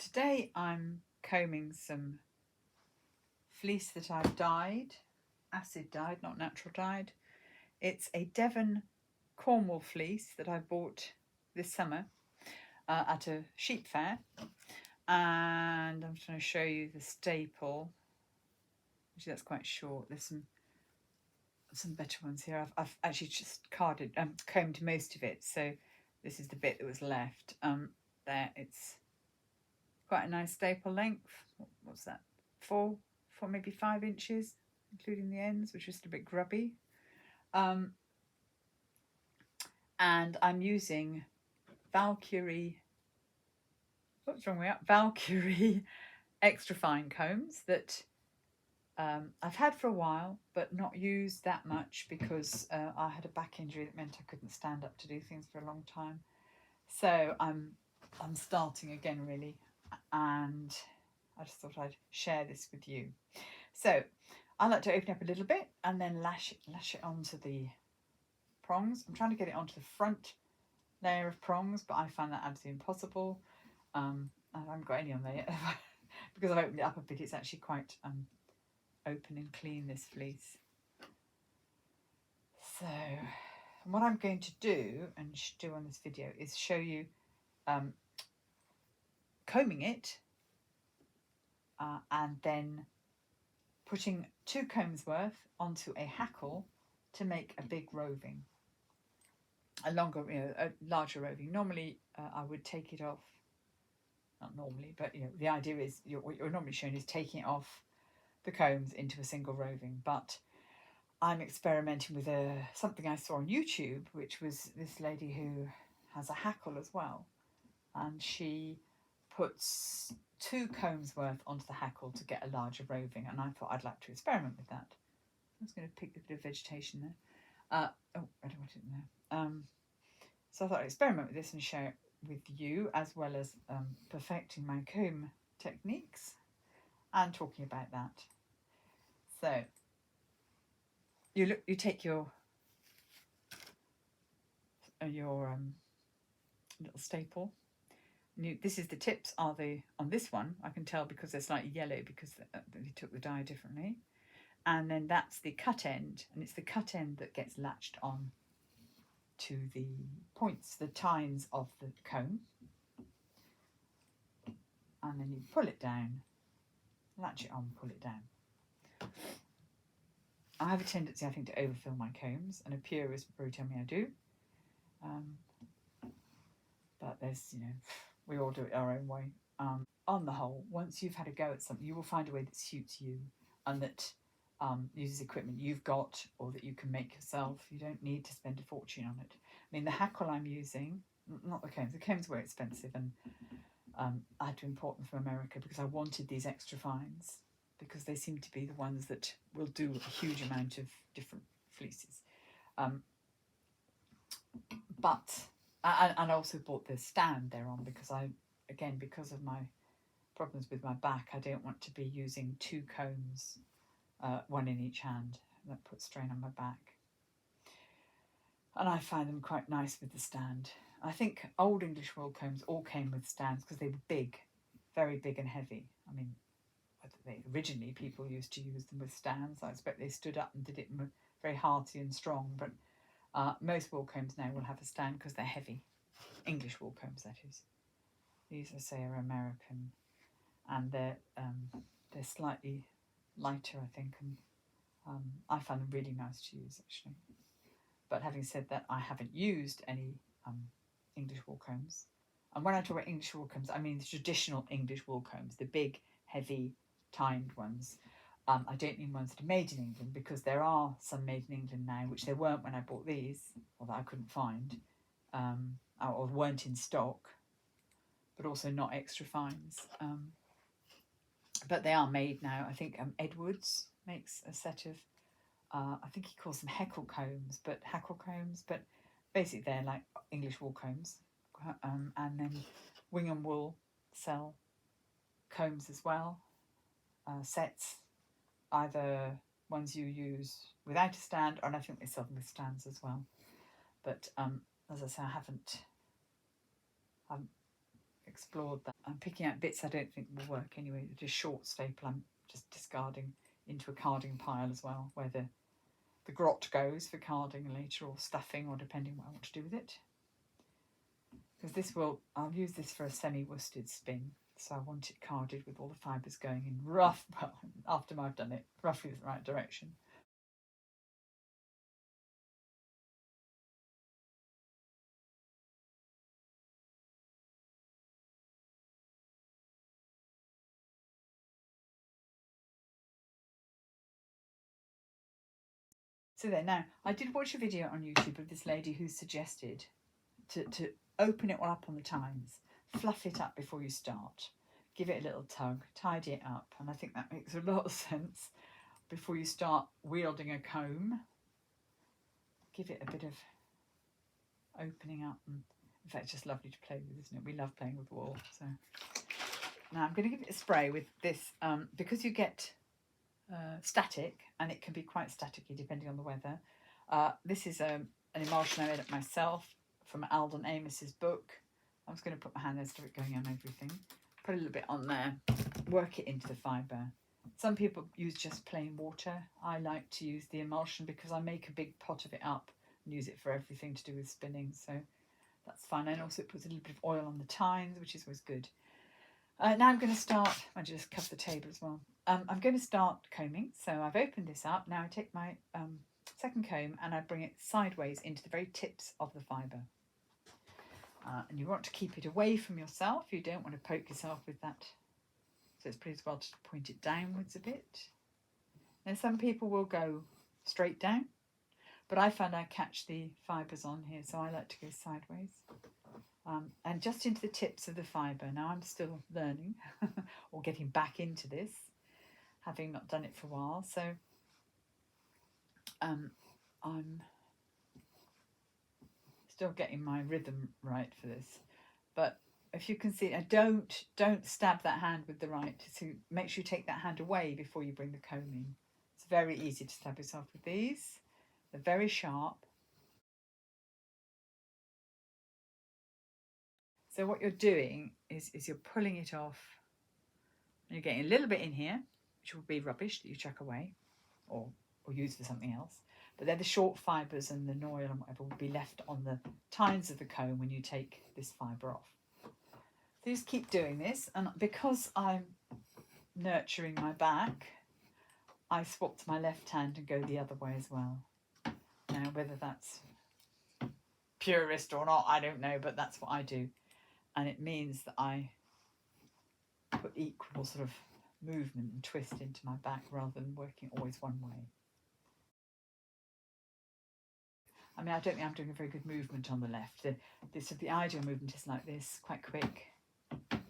Today I'm combing some fleece that I've dyed, acid dyed, not natural dyed. It's a Devon Cornwall fleece that I bought this summer at a sheep fair, and I'm trying to show you the staple. Actually, that's quite short. There's some better ones here. I've actually just combed most of it, so this is the bit that was left. There, it's quite a nice staple length. What's that? Four, maybe 5 inches, including the ends, which is just a bit grubby. And I'm using Valkyrie. What's wrong with that? Valkyrie extra fine combs that I've had for a while, but not used that much because I had a back injury that meant I couldn't stand up to do things for a long time. So I'm starting again really, and I just thought I'd share this with you. So I like to open up a little bit and then lash it onto the prongs. I'm trying to get it onto the front layer of prongs, but I find that absolutely impossible. I haven't got any on there yet because I've opened it up a bit. It's actually quite open and clean, this fleece. So what I'm going to do and do on this video is show you combing it and then putting 2 combs worth onto a hackle to make a big roving, a larger roving. Normally I would take it off, not normally, but the idea is what you're normally shown is taking it off the combs into a single roving, but I'm experimenting with something I saw on YouTube, which was this lady who has a hackle as well, and she puts 2 combs worth onto the hackle to get a larger roving, and I thought I'd like to experiment with that. I was going to pick a bit of vegetation there. I don't want it in there. So I thought I'd experiment with this and share it with you, as well as perfecting my comb techniques and talking about that. So you take your little staple. This is the tips are on this one. I can tell because they're slightly yellow because they took the dye differently. And then that's the cut end, and it's the cut end that gets latched on to the points, the tines of the comb. And then you pull it down, latch it on, pull it down. I have a tendency, I think, to overfill my combs, and a purist would probably tell me I do. But there's, we all do it our own way. On the whole, once you've had a go at something, you will find a way that suits you and that uses equipment you've got or that you can make yourself. You don't need to spend a fortune on it. I mean, the hackle I'm using, not the combs were expensive, and I had to import them from America because I wanted these extra fines because they seem to be the ones that will do a huge amount of different fleeces. But I also bought the stand they're on because because of my problems with my back, I don't want to be using 2 combs, one in each hand. That puts strain on my back. And I find them quite nice with the stand. I think old English wool combs all came with stands because they were big, very big and heavy. I mean, originally people used to use them with stands. I expect they stood up and did it very hearty and strong, but most wool combs now will have a stand because they're heavy. English wool combs, that is. These, I say, are American, and they're slightly lighter, I think, and I find them really nice to use, actually. But having said that, I haven't used any English wool combs. And when I talk about English wool combs, I mean the traditional English wool combs, the big, heavy, tined ones. I don't mean ones that are made in England, because there are some made in England now, which there weren't when I bought these, or that I couldn't find, or weren't in stock, but also not extra fines. But they are made now. I think Edwards makes a set of, I think he calls them hackle combs, but basically they're like English wool combs. And then Wing and Wool sell combs as well, sets, either ones you use without a stand, and I think they sell them with stands as well. But as I say, I haven't explored that. I'm picking out bits I don't think will work anyway. They're just short staple. I'm just discarding into a carding pile as well, where the grot goes for carding later, or stuffing, or depending what I want to do with it. Because this will, I'll use this for a semi-worsted spin, so I want it carded with all the fibres going in rough, well, after I've done it, roughly the right direction. So there, now, I did watch a video on YouTube of this lady who suggested to open it all up on the tines, fluff it up before you start, give it a little tug, tidy it up, and I think that makes a lot of sense. Before you start wielding a comb, give it a bit of opening up, and in fact it's just lovely to play with, isn't it? We love playing with wool. So now I'm going to give it a spray with this, because you get static, and it can be quite staticky depending on the weather. This is an emulsion I made up myself from Alden Amos's book. I'm just going to put my hand there, start it going on everything. Put a little bit on there, work it into the fibre. Some people use just plain water. I like to use the emulsion because I make a big pot of it up and use it for everything to do with spinning, so that's fine. And also it puts a little bit of oil on the tines, which is always good. Now I'm going to start, I just cover the table as well. I'm going to start combing, so I've opened this up. Now I take my second comb and I bring it sideways into the very tips of the fibre. And you want to keep it away from yourself. You don't want to poke yourself with that. So it's pretty well to point it downwards a bit. Now some people will go straight down, but I find I catch the fibres on here, so I like to go sideways. And just into the tips of the fibre. Now I'm still learning or getting back into this, having not done it for a while. So I'm still getting my rhythm right for this. But if you can see, don't stab that hand with the right. So make sure you take that hand away before you bring the comb in. It's very easy to stab yourself with these. They're very sharp. So what you're doing is you're pulling it off. And you're getting a little bit in here, which will be rubbish that you chuck away or use for something else. But they're the short fibres, and the oil and whatever will be left on the tines of the comb when you take this fibre off. So just keep doing this. And because I'm nurturing my back, I swap to my left hand and go the other way as well. Now, whether that's purist or not, I don't know, but that's what I do. And it means that I put equal sort of movement and twist into my back rather than working always one way. I mean, I don't think I'm doing a very good movement on the left. The ideal movement is like this, quite quick. But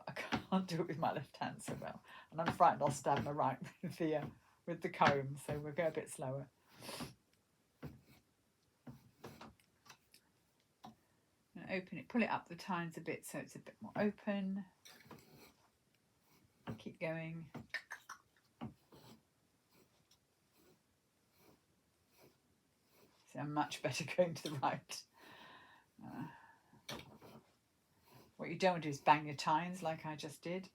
I can't do it with my left hand so well. And I'm frightened I'll stab my right with the comb, so we'll go a bit slower. Open it, pull it up the tines a bit so it's a bit more open. Keep going. See, I'm much better going to the right. What you don't want to do is bang your tines like I just did.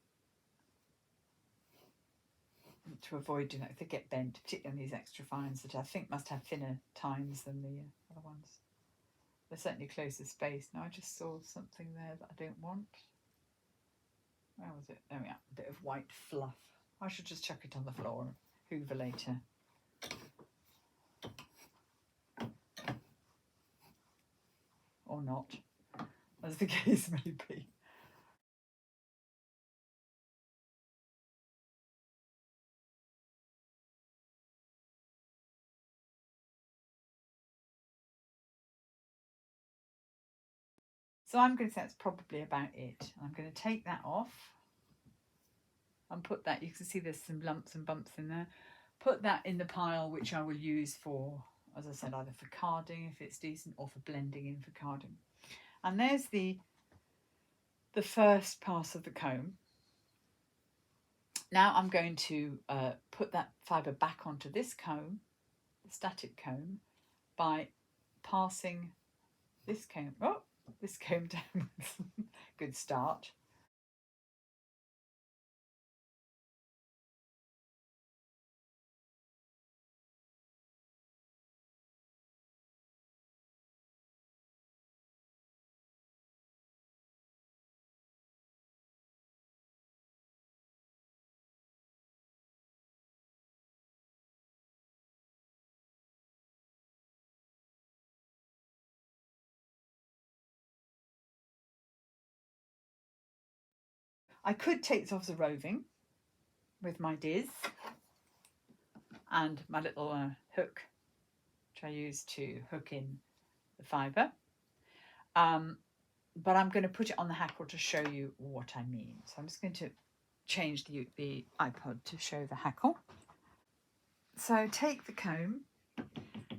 To avoid doing that, if they get bent, particularly on these extra fines that I think must have thinner tines than the other ones. They're certainly closer space. Now I just saw something there that I don't want. Where was it? There we are. A bit of white fluff. I should just chuck it on the floor and hoover later. Or not, as the case may be. So I'm going to say that's probably about it. I'm going to take that off and put that, you can see there's some lumps and bumps in there. Put that in the pile which I will use for, as I said, either for carding if it's decent or for blending in for carding. And there's the first pass of the comb. Now I'm going to put that fibre back onto this comb, the static comb, by passing this comb. Oh, this comb down with good start. I could take this off the roving with my diz and my little hook, which I use to hook in the fibre. But I'm going to put it on the hackle to show you what I mean. So I'm just going to change the iPod to show the hackle. So take the comb,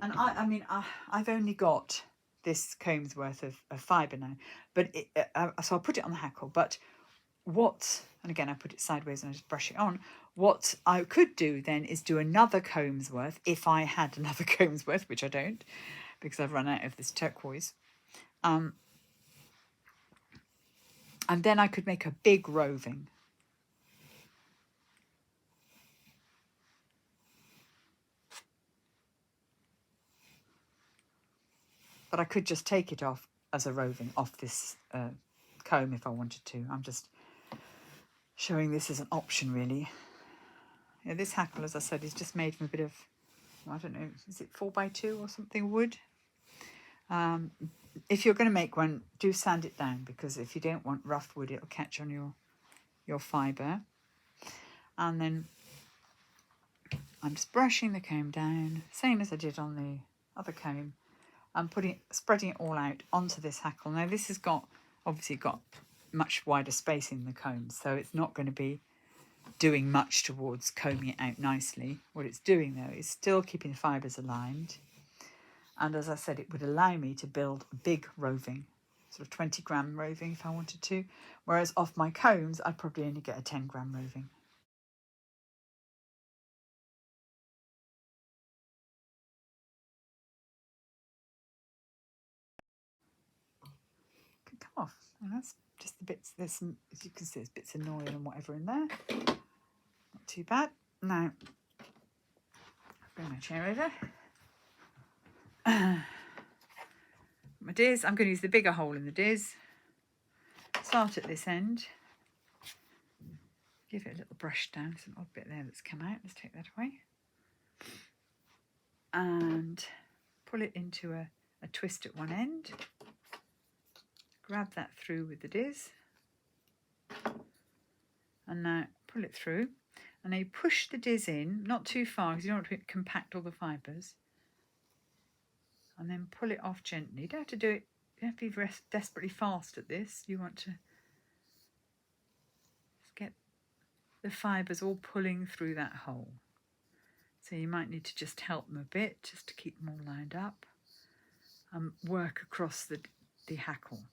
and I've only got this comb's worth of fibre now, but so I'll put it on the hackle. But and again I put it sideways and I just brush it on. What I could do then is do another comb's worth if I had another comb's worth, which I don't because I've run out of this turquoise. And then I could make a big roving. But I could just take it off as a roving off this comb if I wanted to. I'm just showing this as an option, really. Yeah, this hackle, as I said, is just made from a bit of, I don't know, is it 4x2 or something wood? If you're going to make one, do sand it down, because if you don't want rough wood, it'll catch on your fibre. And then I'm just brushing the comb down, same as I did on the other comb. I'm spreading it all out onto this hackle. Now this has obviously got much wider space in the comb, so it's not going to be doing much towards combing it out nicely. What it's doing though is still keeping the fibres aligned, and as I said, it would allow me to build a big roving, sort of 20-gram roving if I wanted to, whereas off my combs I'd probably only get a 10-gram roving. Can come off, and that's just the bits. There's some, as you can see, there's bits of noil and whatever in there. Not too bad. Now bring my chair over. My diz, I'm going to use the bigger hole in the diz. Start at this end. Give it a little brush down. There's an odd bit there that's come out. Let's take that away. And pull it into a twist at one end. Grab that through with the diz. And now pull it through. And now you push the diz in, not too far because you don't want to compact all the fibres. And then pull it off gently. You don't have to do it, you don't have to be desperately fast at this. You want to get the fibres all pulling through that hole. So you might need to just help them a bit, just to keep them all lined up, and work across the hackle.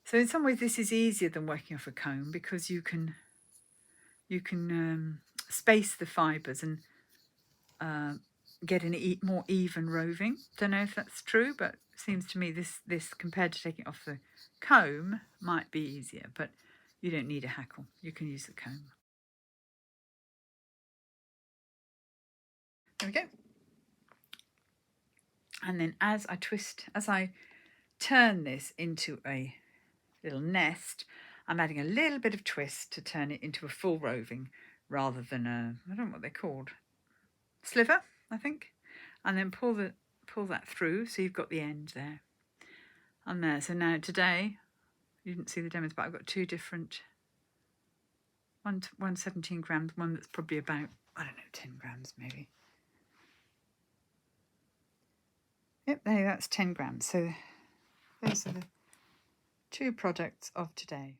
So in some ways this is easier than working off a comb, because you can space the fibres and get an more even roving. Don't know if that's true, but it seems to me this compared to taking it off the comb might be easier, but you don't need a hackle. You can use the comb. There we go. And then as I turn this into a little nest, I'm adding a little bit of twist to turn it into a full roving rather than I don't know what they're called, sliver, I think. And then pull that through so you've got the end there. And there. So now today, you didn't see the demos, but I've got two different, one 17 grams, one that's probably about, I don't know, 10 grams maybe. Yep, there, that's 10 grams. So those are the two products of today.